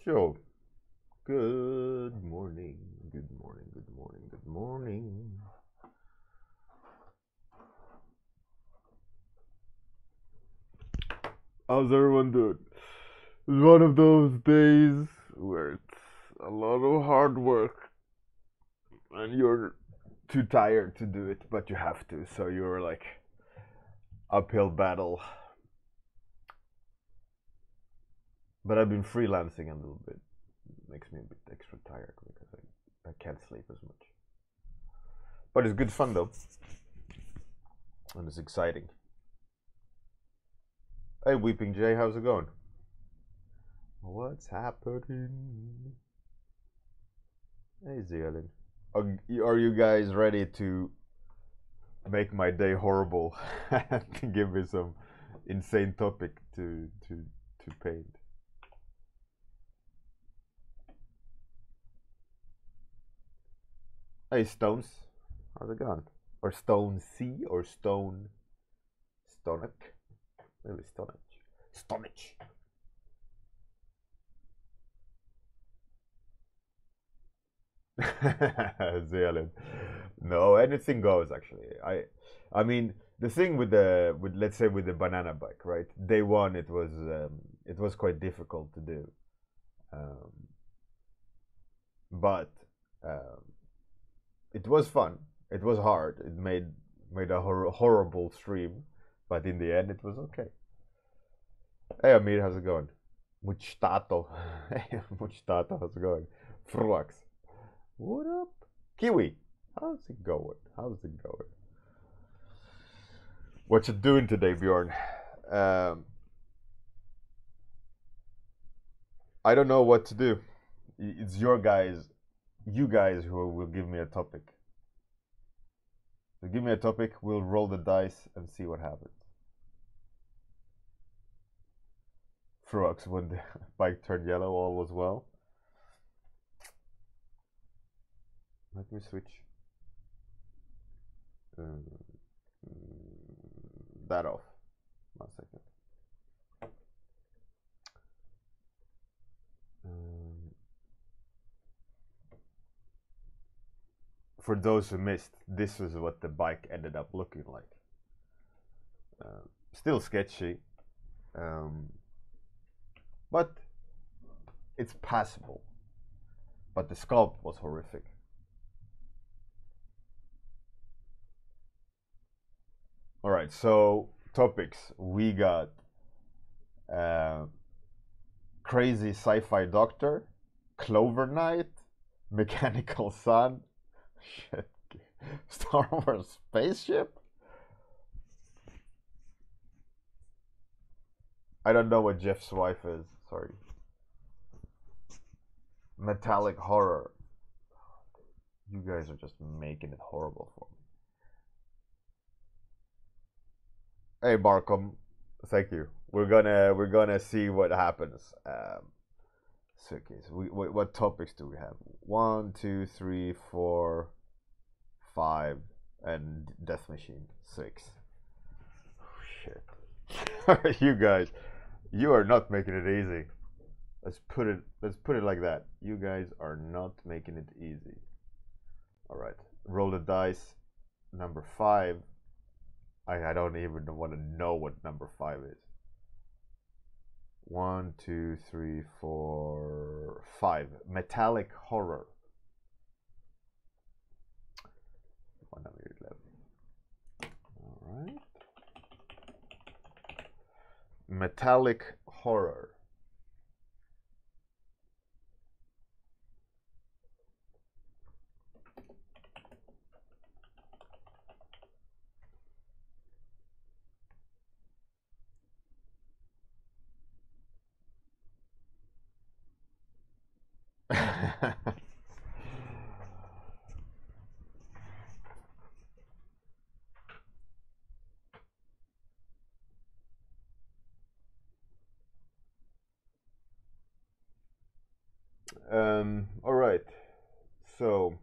Ocho. Good morning. Good morning. Good morning. Good morning. How's everyone doing? It's one of those days where it's a lot of hard work and you're too tired to do it, but you have to. So you're like uphill battle. But I've been freelancing a little bit. It makes me a bit extra tired because I can't sleep as much. But it's good fun though. And it's exciting. Hey, Weeping Jay, how's it going? What's happening? Hey, Zealand. Are you guys ready to make my day horrible and give me some insane topic to paint? Hey, Stones, how's it going? Or Stone C or Stone Stomach? Maybe Stomach. Stomach. Zealand. No, anything goes actually. I mean the thing with let's say with the banana bike, right? Day one it was quite difficult to do, um, but um, it was fun. It was hard. It made a horrible stream, but in the end it was okay. Hey Amir, how's it going? Muchtato. Hey Muchtato, how's it going? Fruax. What up? Kiwi. How's it going? How's it going? What you doing today, Bjorn? Um, I don't know what to do. It's you guys who will give me a topic. So give me a topic, we'll roll the dice and see what happens. Frux, when the bike turned yellow, all was well. Let me switch um, that off. 1 second. For those who missed, this is what the bike ended up looking like. Still sketchy, um, but it's passable. But the sculpt was horrific. All right, so topics we got: crazy sci-fi doctor, Clover Knight, mechanical sun, shit, Star Wars spaceship. I don't know what Jeff's wife is. Sorry. Metallic horror. You guys are just making it horrible for me. Hey, Markham. Thank you. We're gonna see what happens. So, okay, so what topics do we have? 1, 2, 3, 4, 5, and Death Machine 6. Oh, shit. You guys, you are not making it easy. Let's put it like that. You guys are not making it easy. All right, roll the dice. Number 5. I don't even want to know what number 5 is. 1, 2, 3, 4, 5. Metallic horror. 111. All right. Metallic horror. All right. So,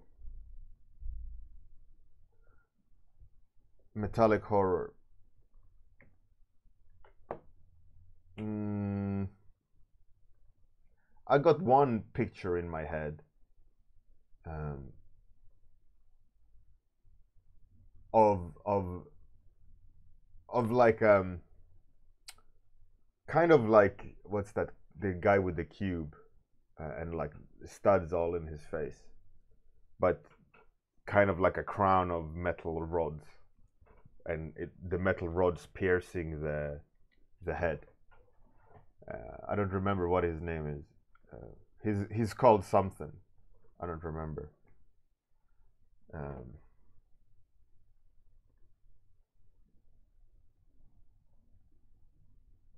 metallic horror. I got one picture in my head of like kind of like what's that, the guy with the cube and like studs all in his face, but kind of like a crown of metal rods, and the metal rods piercing the head. I don't remember what his name is. He's called something. I don't remember.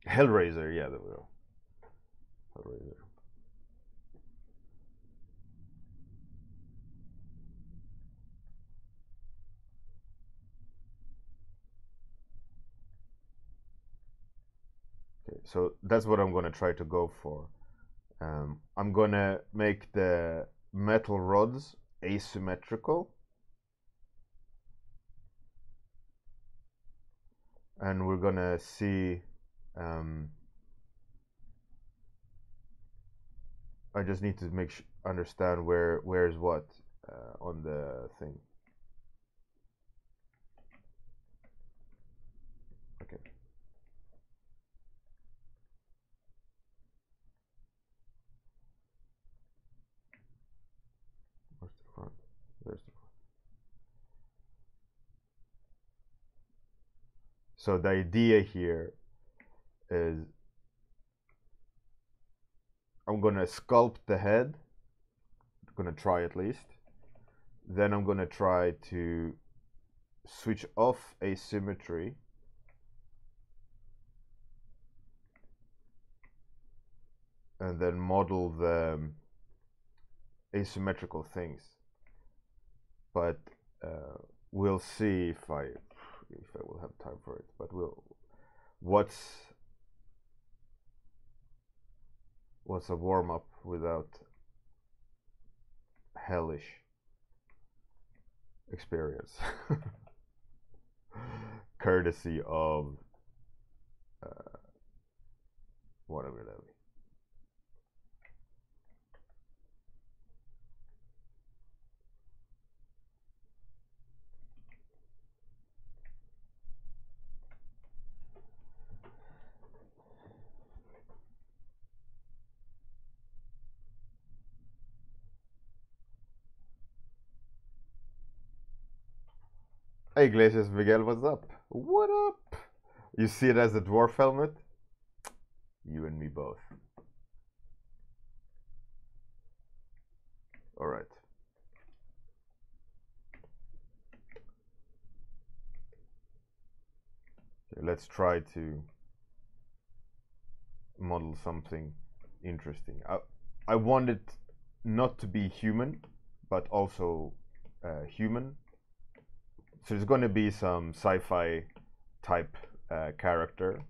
Hellraiser, yeah, there we go. Hellraiser. Okay, so that's what I'm gonna try to go for. I'm gonna make the metal rods asymmetrical, and we're gonna see. I just need to understand where's what on the thing. Okay. Where's the front? There's the front. So the idea here is I'm gonna sculpt the head. I'm gonna try at least. Then I'm gonna try to switch off asymmetry. And then model the asymmetrical things. But we'll see if I will have time for it. But what's a warm-up without hellish experience? Courtesy of whatever that is. Hey Iglesias Miguel, what's up? What up? You see it as a dwarf helmet? You and me both. Alright. Okay, let's try to model something interesting. I want it not to be human, but also human. So there's going to be some sci-fi type character.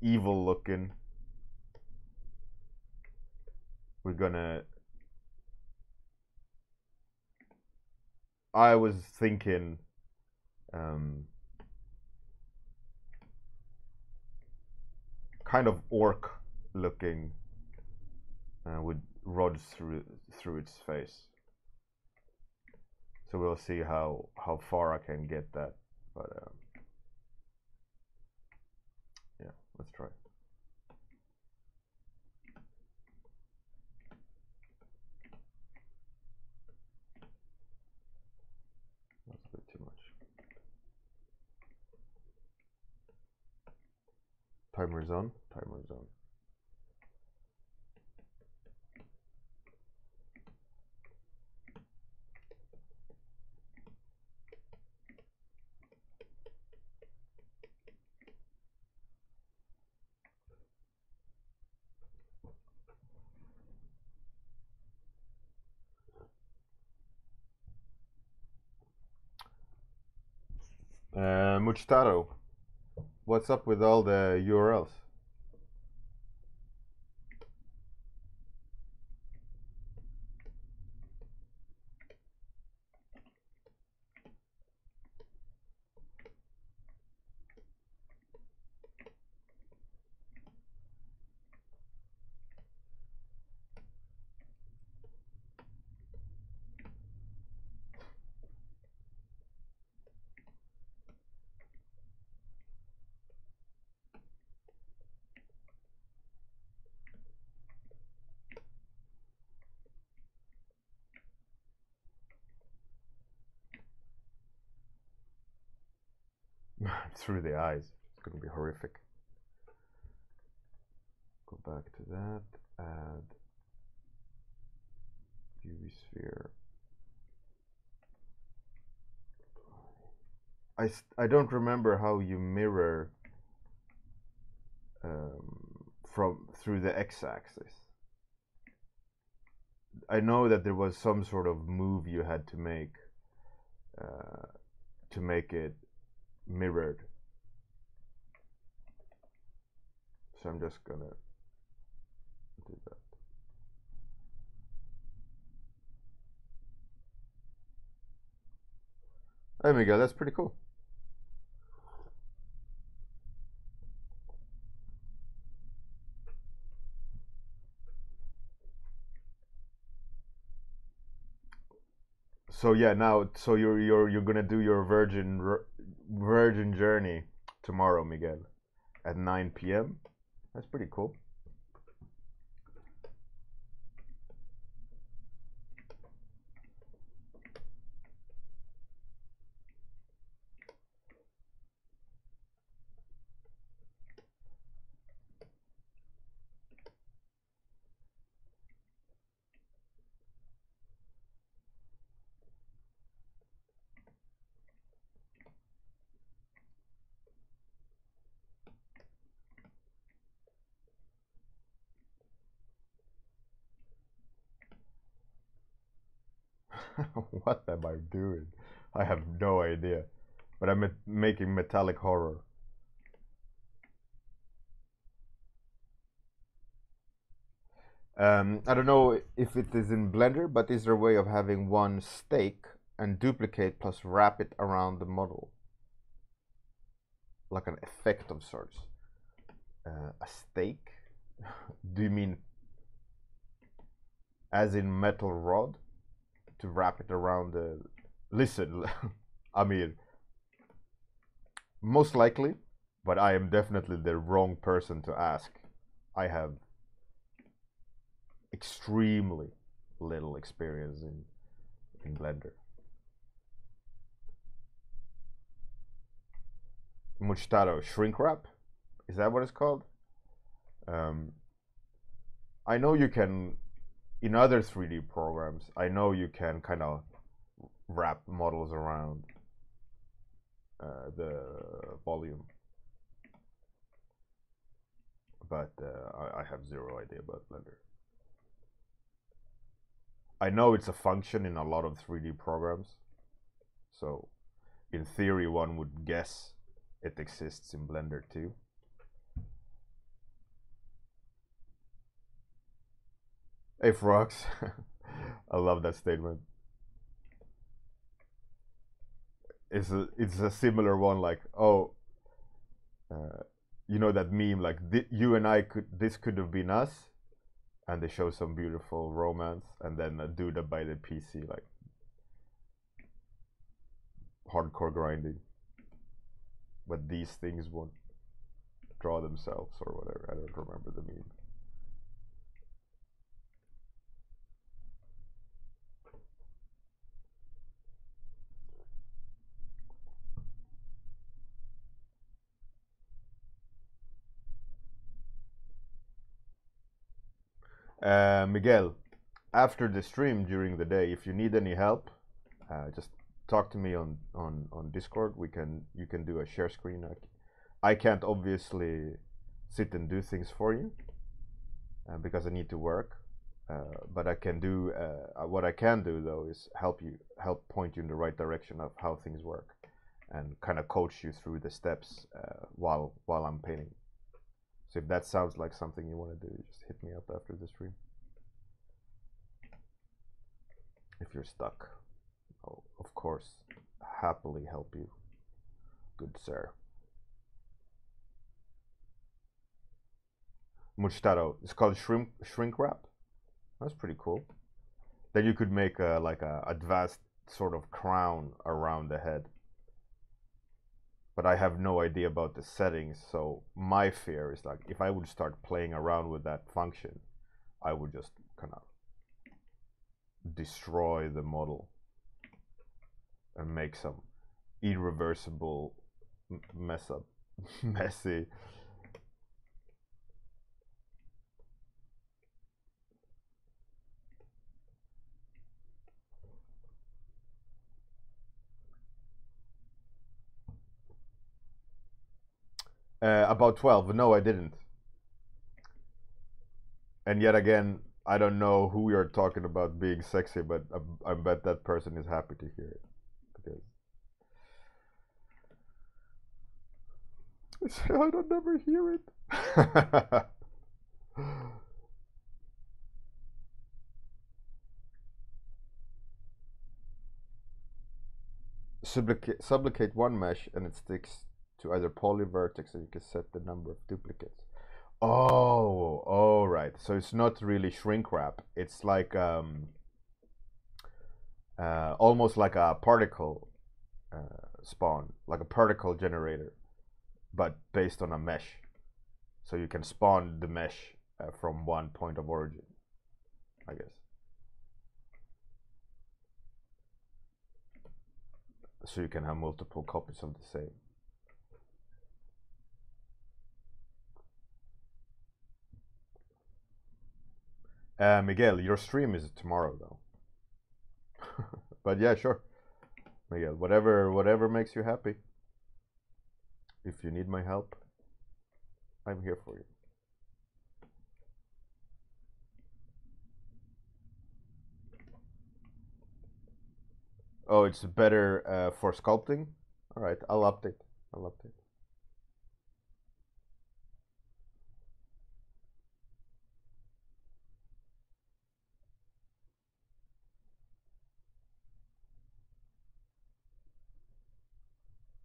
Evil looking. We're gonna... I was thinking kind of orc looking with rods through its face. So we'll see how far I can get that, but yeah, let's try. That's a bit too much. Timer's on. Timer's on. Muchtaro, what's up with all the URLs? through the eyes. It's gonna be horrific. Go back to that. Add UV sphere. I don't remember how you mirror from through the x-axis. I know that there was some sort of move you had to make it mirrored. So I'm just gonna do that. There we go, that's pretty cool. So yeah, now so you're gonna do your virgin journey tomorrow, Miguel, at 9 p.m. That's pretty cool. What am I doing? I have no idea. But I'm making metallic horror. I don't know if it is in Blender, but is there a way of having one stake and duplicate plus wrap it around the model? Like an effect of sorts. A stake? Do you mean as in metal rod? To wrap it around the... Listen, I mean, most likely, but I am definitely the wrong person to ask. I have extremely little experience in Blender. Mujtaro, shrink wrap? Is that what it's called? I know you can, in other 3D programs, I know you can kind of wrap models around the volume. But I have zero idea about Blender. I know it's a function in a lot of 3D programs. So, in theory, one would guess it exists in Blender too. Hey, Frogs. I love that statement. It's a similar one, like, oh, you know that meme, like, you and I this could have been us, and they show some beautiful romance, and then a dude by the PC, like, hardcore grinding, but these things won't draw themselves or whatever. I don't remember the meme. Miguel, after the stream during the day, if you need any help, just talk to me on Discord. You can do a share screen. I can't obviously sit and do things for you because I need to work. But I can do what I can do though is help point you in the right direction of how things work, and kind of coach you through the steps while I'm painting. So if that sounds like something you want to do, just hit me up after the stream. If you're stuck, I'll, of course, happily help you, good sir. Mujtaro, it's called shrink wrap. That's pretty cool. Then you could make like a advanced sort of crown around the head. But I have no idea about the settings, so my fear is like if I would start playing around with that function, I would just kind of destroy the model and make some irreversible mess up. Messy. About 12. No, I didn't. And yet again, I don't know who you're talking about being sexy, but I bet that person is happy to hear it. Because I don't never hear it. Supplicate one mesh and it sticks to either poly vertex, and you can set the number of duplicates. Oh, right. So it's not really shrink wrap. It's like almost like a particle spawn, like a particle generator, but based on a mesh. So you can spawn the mesh from one point of origin, I guess. So you can have multiple copies of the same. Miguel, your stream is tomorrow though. But yeah, sure. Miguel, whatever makes you happy. If you need my help, I'm here for you. Oh, it's better for sculpting? Alright, I'll update.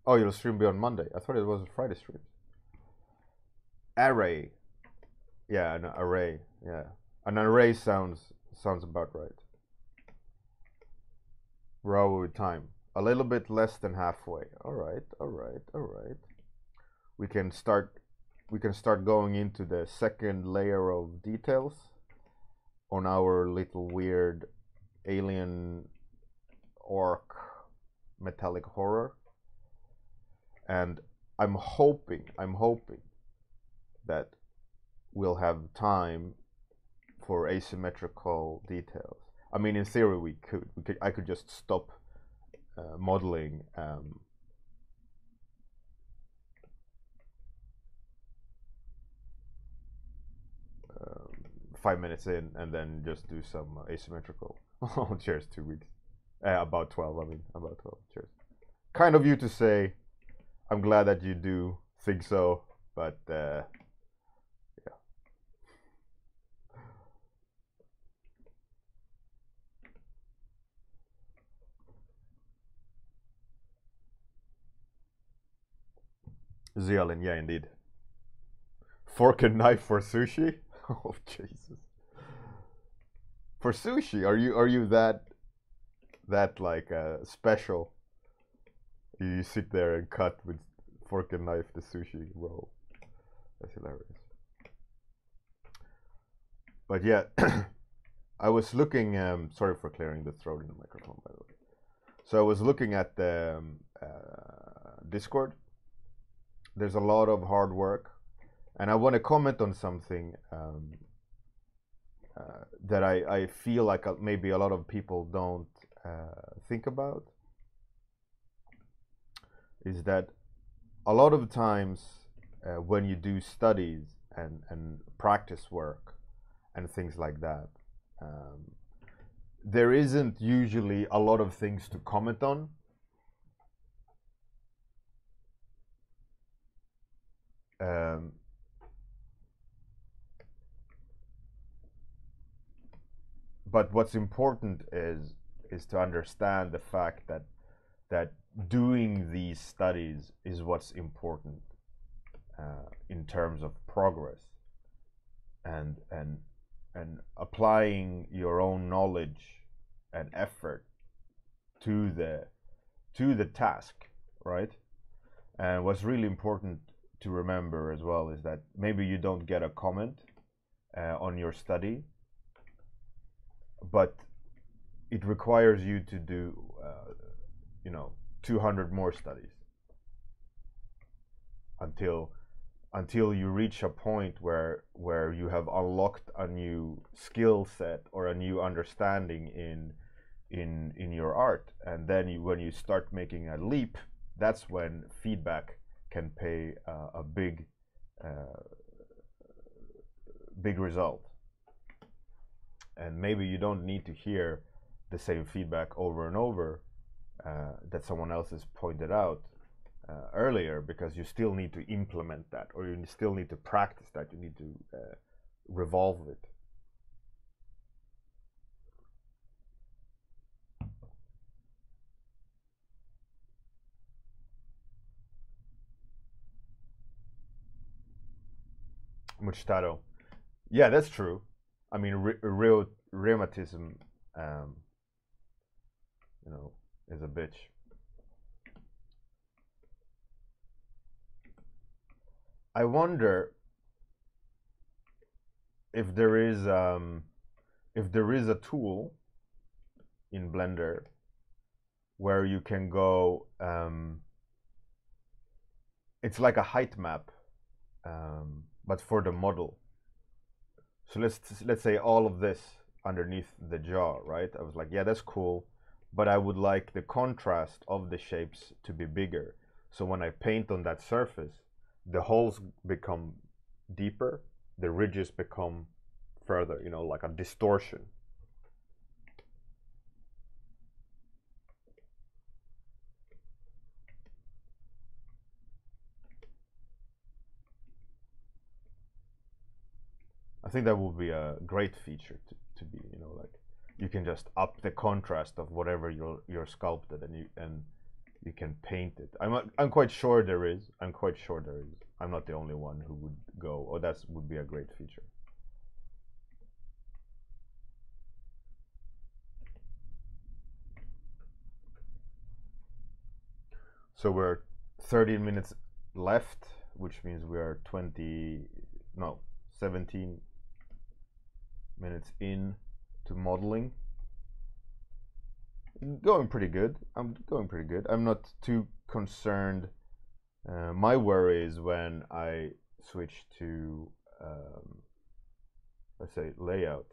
Oh, you'll stream Beyond Monday. I thought it was a Friday stream. Array. Yeah, an array. Yeah. An array sounds about right. Row with time. A little bit less than halfway. Alright. We can start going into the second layer of details on our little weird alien orc metallic horror. And I'm hoping that we'll have time for asymmetrical details. I mean, in theory, I could just stop modeling 5 minutes in, and then just do some asymmetrical. Oh, cheers! 2 weeks. About 12. I mean, about 12. Cheers. Kind of you to say. I'm glad that you do think so, but yeah. Zeolin, yeah, indeed. Fork and knife for sushi? Oh Jesus! For sushi, are you that like special? You sit there and cut with fork and knife the sushi roll. That's hilarious. But yeah, I was looking. Sorry for clearing the throat in the microphone, by the way. So I was looking at the Discord. There's a lot of hard work, and I want to comment on something that I feel like maybe a lot of people don't think about. Is that a lot of times when you do studies and practice work and things like that, there isn't usually a lot of things to comment on. But what's important is to understand the fact that doing these studies is what's important in terms of progress and applying your own knowledge and effort to the task, right? And what's really important to remember as well is that maybe you don't get a comment on your study, but it requires you to do 200 more studies. until you reach a point where you have unlocked a new skill set or a new understanding in your art, and then when you start making a leap, that's when feedback can pay a big result. And maybe you don't need to hear the same feedback over and over that someone else has pointed out earlier, because you still need to implement that, or you still need to practice that. You need to revolve it. Muchtaro. Yeah, that's true. I mean, real rheumatism, you know, is a bitch. I wonder if there is a tool in Blender where you can go. It's like a height map, but for the model. So let's say all of this underneath the jaw, right? I was like, yeah, that's cool, but I would like the contrast of the shapes to be bigger. So when I paint on that surface, the holes become deeper, the ridges become further, you know, like a distortion. I think that would be a great feature to be, you know, like you can just up the contrast of whatever you're sculpted, and you can paint it. I'm quite sure there is. I'm quite sure there is. I'm not the only one who would go, oh, that would be a great feature. So we're 30 minutes left, which means we are 17 minutes in to modeling. Going pretty good. I'm going pretty good. I'm not too concerned. My worry is when I switch to, let's say, layout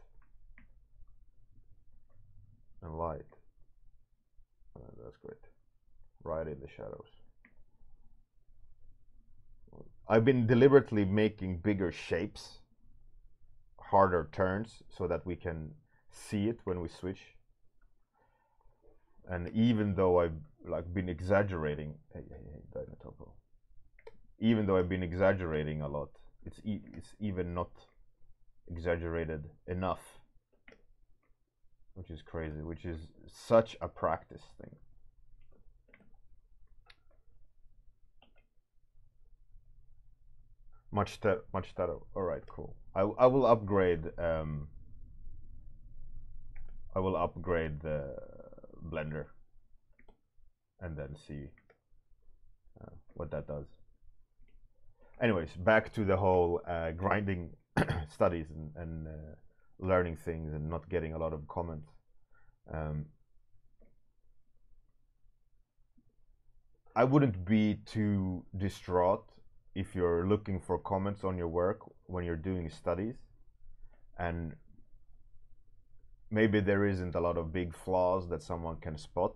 and light. That's great. Right in the shadows. I've been deliberately making bigger shapes, harder turns, so that we can see it when we switch. And even though I've been exaggerating, even though I've been exaggerating a lot, it's even not exaggerated enough, which is crazy, which is such a practice thing. Much better. All right, cool. I will upgrade. I will upgrade the Blender, and then see what that does. Anyways, back to the whole grinding studies and learning things and not getting a lot of comments. I wouldn't be too distraught if you're looking for comments on your work when you're doing studies, and maybe there isn't a lot of big flaws that someone can spot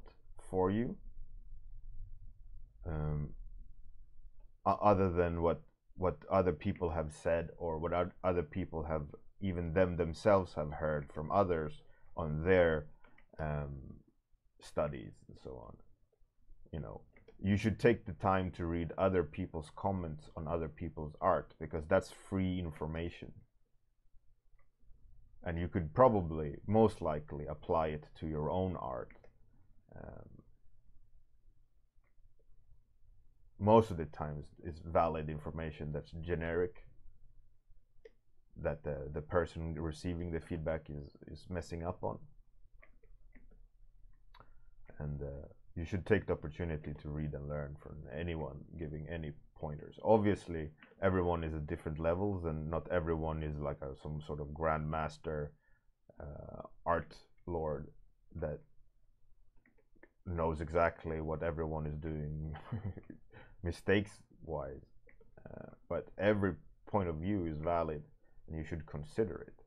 for you, other than what other people have said, or what other people have, even themselves have heard from others on their studies and so on. You know, you should take the time to read other people's comments on other people's art, because that's free information. And you could probably, most likely, apply it to your own art. Most of the times it's valid information that's generic, that the person receiving the feedback is messing up on. And you should take the opportunity to read and learn from anyone giving any pointers. Obviously, everyone is at different levels, and not everyone is like some sort of grandmaster art lord that knows exactly what everyone is doing mistakes wise. but every point of view is valid and you should consider it.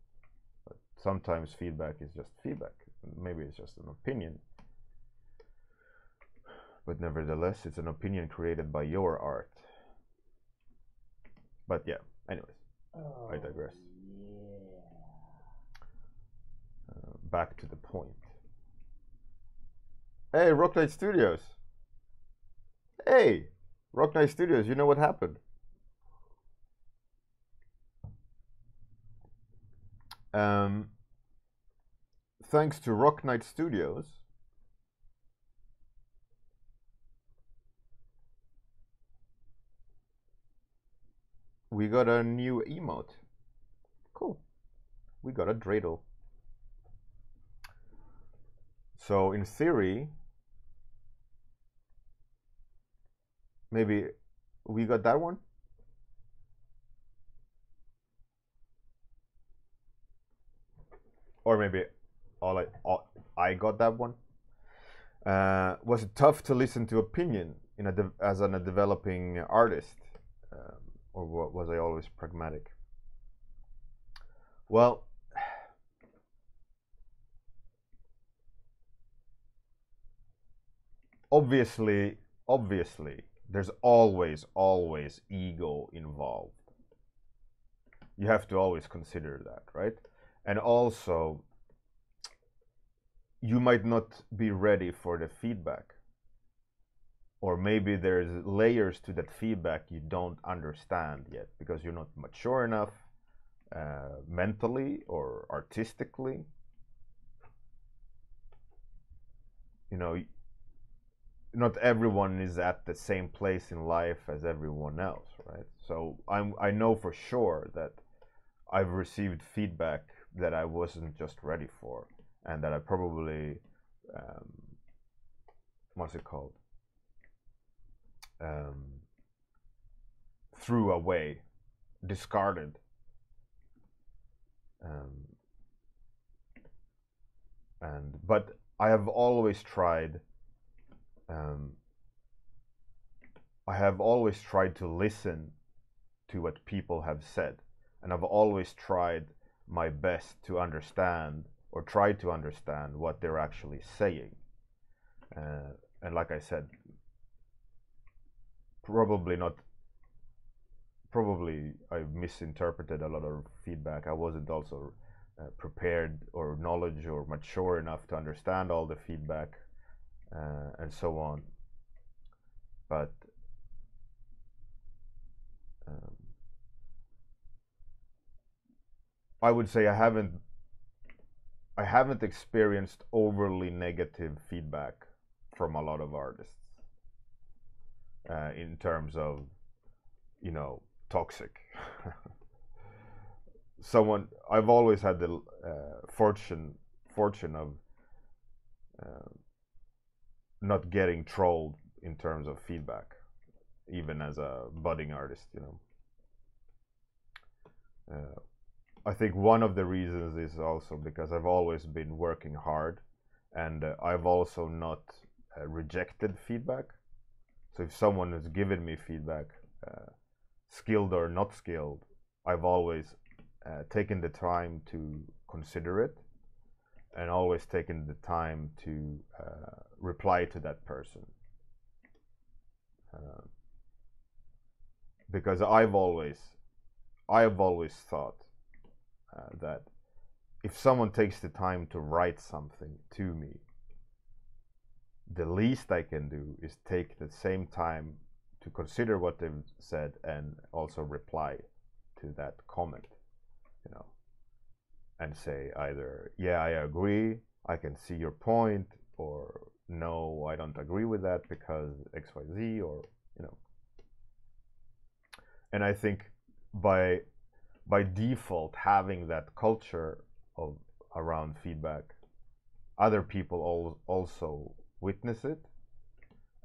But sometimes feedback is just feedback. Maybe it's just an opinion, but nevertheless it's an opinion created by your art. But yeah, anyways, I digress. Back to the point. Hey, Rock Knight Studios. Hey, Rock Knight Studios, you know what happened? Thanks to Rock Knight Studios, we got a new emote. Cool. We got a dreidel. So in theory, maybe we got that one. Or maybe I got that one. Was it tough to listen to opinion as a developing artist? Or was I always pragmatic? Well, obviously, there's always ego involved. You have to always consider that, right? And also, you might not be ready for the feedback. Or maybe there's layers to that feedback you don't understand yet because you're not mature enough mentally or artistically. You know, not everyone is at the same place in life as everyone else, right? So I know for sure that I've received feedback that I wasn't just ready for, and that I probably what's it called? Threw away, discarded. But I have always tried. I have always tried to listen to what people have said, and I've always tried my best to understand or try to understand what they're actually saying. And like I said, probably I misinterpreted a lot of feedback. I wasn't also prepared or knowledge or mature enough to understand all the feedback and so on. But I would say I haven't experienced overly negative feedback from a lot of artists in terms of, you know, toxic. I've always had the fortune of not getting trolled in terms of feedback, even as a budding artist, you know. I think one of the reasons is also because I've always been working hard, and I've also not rejected feedback. So if someone has given me feedback, skilled or not skilled, I've always taken the time to consider it, and always taken the time to reply to that person. Because I've always thought that if someone takes the time to write something to me, the least I can do is take the same time to consider what they've said and also reply to that comment, you know, and say either, yeah, I agree, I can see your point, or no, I don't agree with that because XYZ, or, you know. And I think by default, having that culture of around feedback, other people also witness it,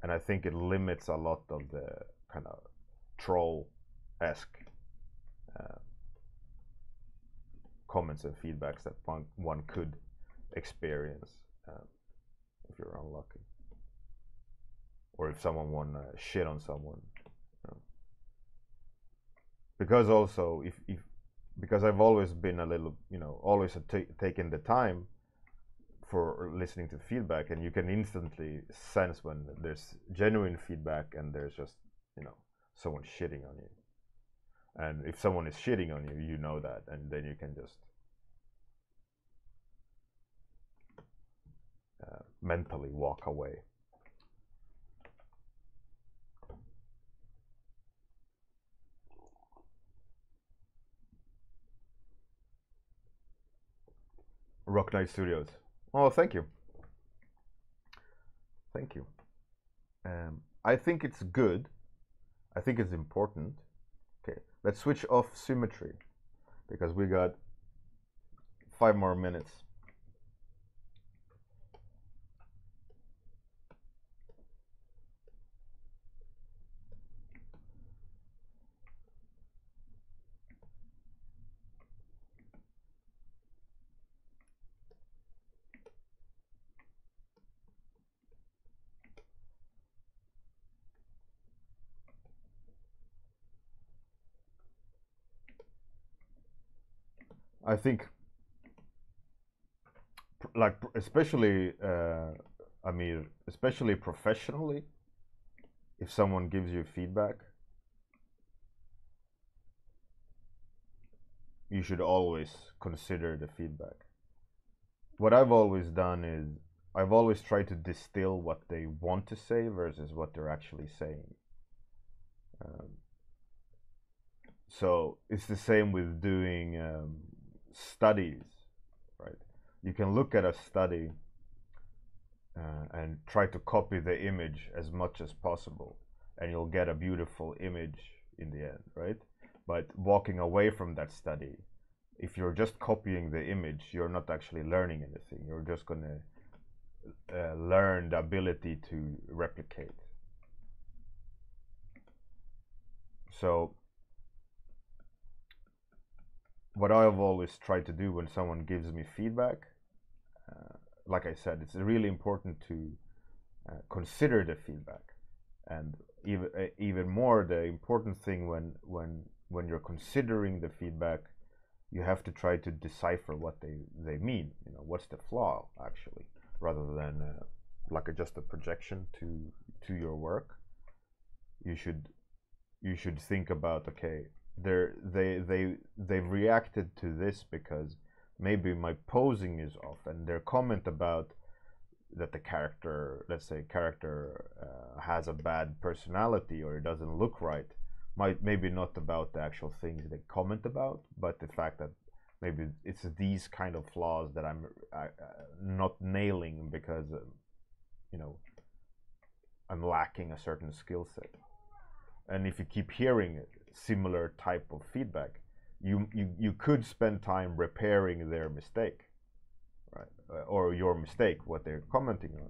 and I think it limits a lot of the kind of troll-esque comments and feedbacks that one could experience if you're unlucky, or if someone want to shit on someone. You know. because also if because I've always been a little, always taken the time for listening to feedback, and you can instantly sense when there's genuine feedback and there's just, someone shitting on you. And if someone is shitting on you, you know that, and then you can just mentally walk away. Rock Knight Studios. Oh, thank you. Thank you. I think it's good. I think it's important. Okay, let's switch off symmetry because we got 5 more minutes. I think, like, especially, especially professionally, if someone gives you feedback, you should always consider the feedback. What I've always done is I've always tried to distill what they want to say versus what they're actually saying. So it's the same with doing studies, right? You can look at a study and try to copy the image as much as possible, and you'll get a beautiful image in the end, right? But walking away from that study, if you're just copying the image, you're not actually learning anything. You're just going to learn the ability to replicate. So what I've always tried to do when someone gives me feedback, like I said, it's really important to consider the feedback, and even more, the important thing when you're considering the feedback, you have to try to decipher what they mean. What's the flaw actually, rather than like just a projection to your work. You should think about, okay, they've reacted to this because maybe my posing is off, and their comment about that the character, let's say has a bad personality or it doesn't look right, maybe not about the actual things they comment about, but the fact that maybe it's these kind of flaws that I'm not nailing because I'm lacking a certain skill set. And if you keep hearing similar type of feedback, you could spend time repairing their mistake, right? Or your mistake, what they're commenting on.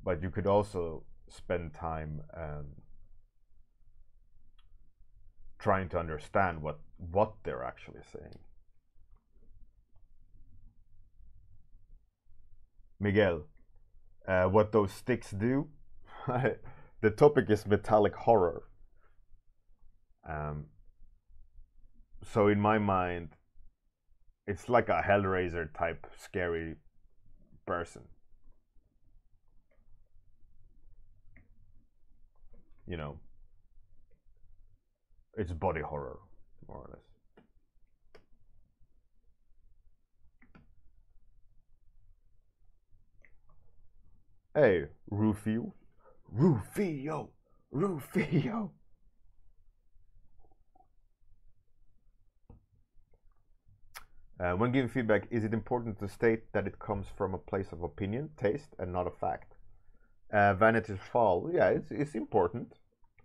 But you could also spend time trying to understand what they're actually saying. Miguel, what those sticks do? The topic is metallic horror. So in my mind, it's like a Hellraiser type scary person. It's body horror, more or less. Hey, Rufio. When giving feedback, is it important to state that it comes from a place of opinion, taste, and not a fact? Vanity's fall. Yeah, it's important,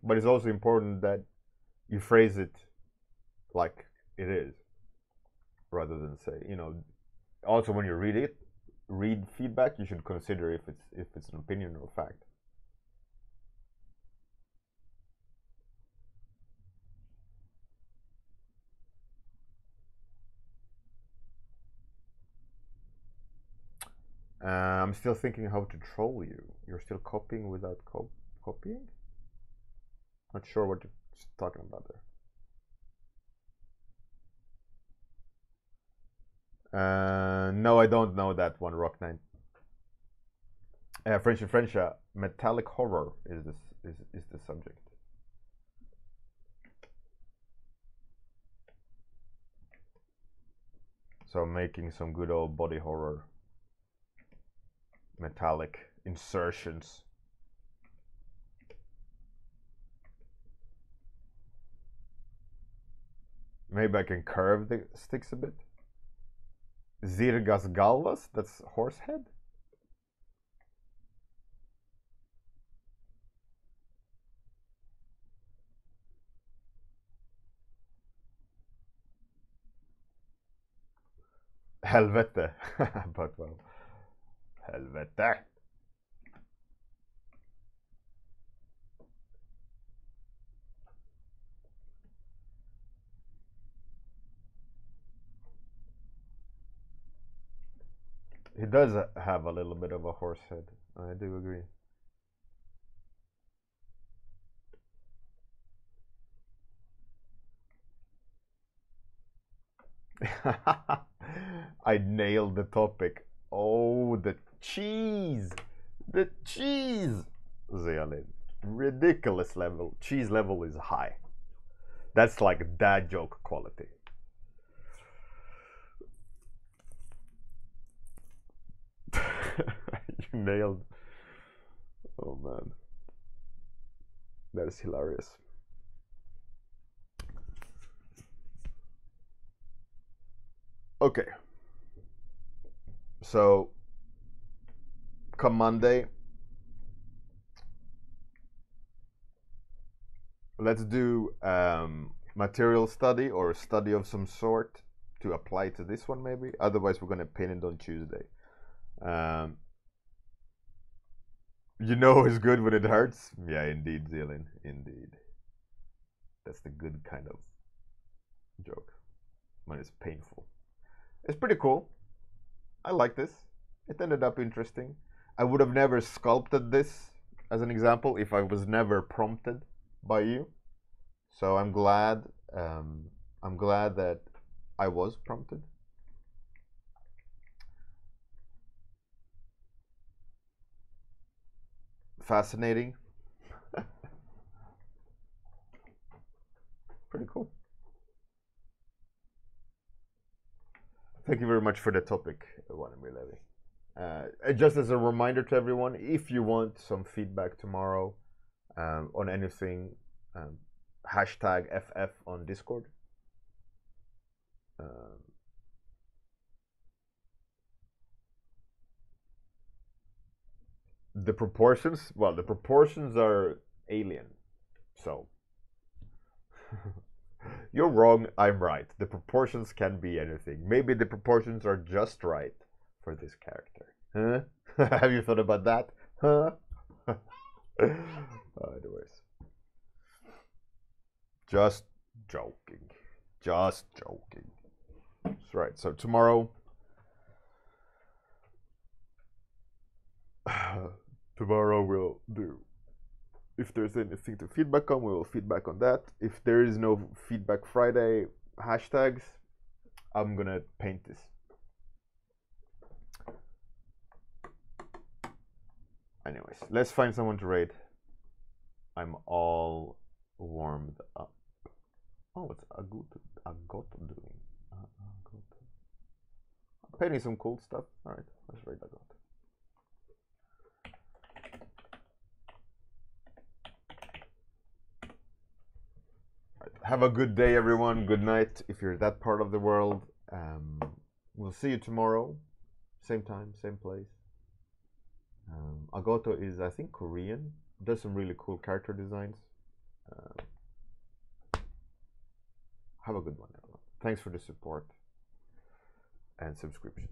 but it's also important that you phrase it like it is, rather than say, Also, when you read feedback, you should consider if it's an opinion or a fact. I'm still thinking how to troll you. You're still copying without copying? Not sure what you're talking about there. No, I don't know that one, Rock Knight. French, metallic horror is the subject. So making some good old body horror, metallic insertions. Maybe I can curve the sticks a bit. Zirgas galvas, that's horse head. Helvete. But well, helvete. He does have a little bit of a horse head. I do agree. I nailed the topic. Oh, the cheese! The cheese! Zeolin. Ridiculous level. Cheese level is high. That's like dad joke quality. You nailed. Oh man. That is hilarious. Okay. So, come Monday, let's do material study or a study of some sort to apply to this one maybe. Otherwise, we're going to pin it on Tuesday. You know it's good when it hurts? Yeah, indeed, Zealand. Indeed. That's the good kind of joke. When it's painful. It's pretty cool. I like this. It ended up interesting. I would have never sculpted this as an example if I was never prompted by you. So I'm glad that I was prompted. Fascinating. Pretty cool. Thank you very much for the topic, Warmup Levy. Just as a reminder to everyone, if you want some feedback tomorrow on anything, hashtag FF on Discord. The proportions, well, the proportions are alien, so you're wrong, I'm right. The proportions can be anything. Maybe the proportions are just right for this character. Huh? Have you thought about that? Huh? Anyways. Just joking. Just joking. That's right. So tomorrow we'll do. If there's anything to feedback on, we will feedback on that. If there is no feedback Friday hashtags, I'm gonna paint this. Anyways, let's find someone to raid. I'm all warmed up. Oh, what's Agoto doing? Agoto. I'm painting some cool stuff. Alright, let's raid Agoto. Have a good day, everyone. Good night if you're that part of the world. We'll see you tomorrow. Same time, same place. Agoto is, I think, Korean. Does some really cool character designs. Have a good one, everyone. Thanks for the support and subscriptions.